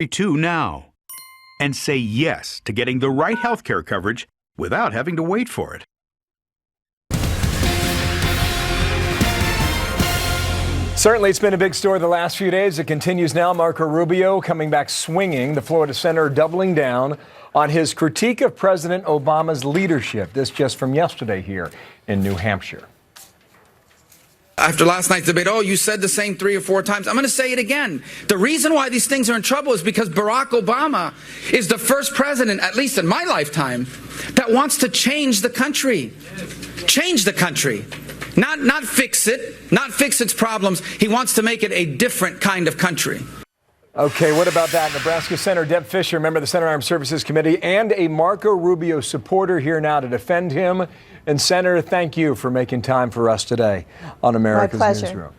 2 now and say yes to getting the right health care coverage without having to wait for it. Certainly, it's been a big story the last few days. It continues now. Marco Rubio coming back swinging. The Florida senator doubling down on his critique of President Obama's leadership. This just from yesterday here in New Hampshire. After last night's debate, you said the same 3 or 4 times. I'm going to say it again. The reason why these things are in trouble is because Barack Obama is the first president, at least in my lifetime, that wants to change the country. Change the country. Not fix it, not fix its problems. He wants to make it a different kind of country. Okay, what about that? Nebraska Senator Deb Fischer, member of the Senate Armed Services Committee, and a Marco Rubio supporter here now to defend him. And Senator, thank you for making time for us today on America's Newsroom.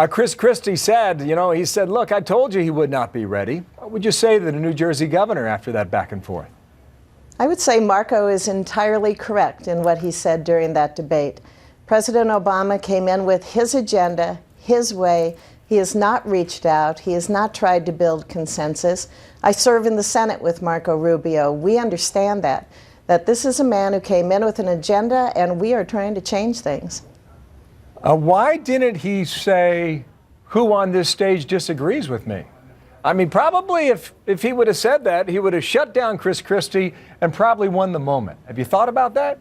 Chris Christie said, he said, look, I told you he would not be ready. What would you say to the New Jersey governor after that back and forth? I would say Marco is entirely correct in what he said during that debate. President Obama came in with his agenda, his way. He has not reached out. He has not tried to build consensus. I serve in the Senate with Marco Rubio. We understand that this is a man who came in with an agenda, and we are trying to change things. Why didn't he say who on this stage disagrees with me? I mean, probably if he would have said that, he would have shut down Chris Christie and probably won the moment. Have you thought about that?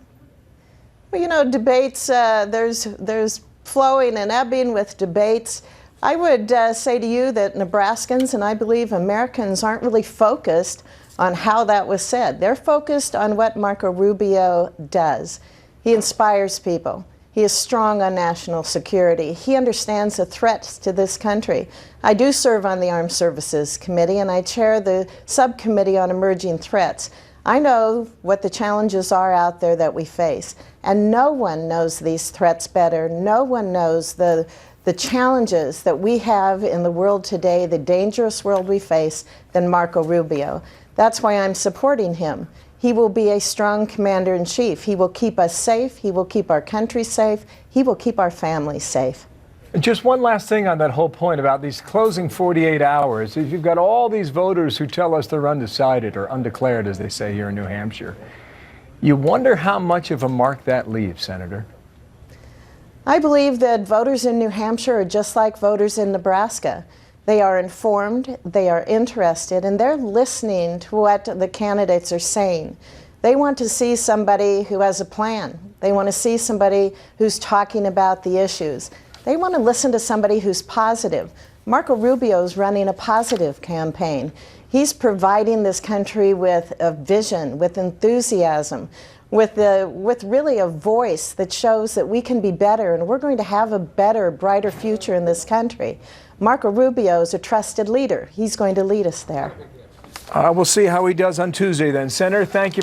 Well, debates, there's flowing and ebbing with debates. I would say to you that Nebraskans and I believe Americans aren't really focused on how that was said. They're focused on what Marco Rubio does. He inspires people. He is strong on national security. He understands the threats to this country. I do serve on the Armed Services Committee, and I chair the subcommittee on emerging threats. I know what the challenges are out there that we face, and no one knows these threats better. No one knows the challenges that we have in the world today, the dangerous world we face, than Marco Rubio. That's why I'm supporting him. He will be a strong commander-in-chief. He will keep us safe. He will keep our country safe. He will keep our families safe. Just one last thing on that whole point about these closing 48 hours. If you've got all these voters who tell us they're undecided or undeclared, as they say here in New Hampshire, you wonder how much of a mark that leaves, Senator. I believe that voters in New Hampshire are just like voters in Nebraska. They are informed, they are interested, and they're listening to what the candidates are saying. They want to see somebody who has a plan. They want to see somebody who's talking about the issues. They want to listen to somebody who's positive. Marco Rubio is running a positive campaign. He's providing this country with a vision, with enthusiasm, with really a voice that shows that we can be better and we're going to have a better, brighter future in this country. Marco Rubio is a trusted leader. He's going to lead us there. We'll see how he does on Tuesday then. Senator, thank you for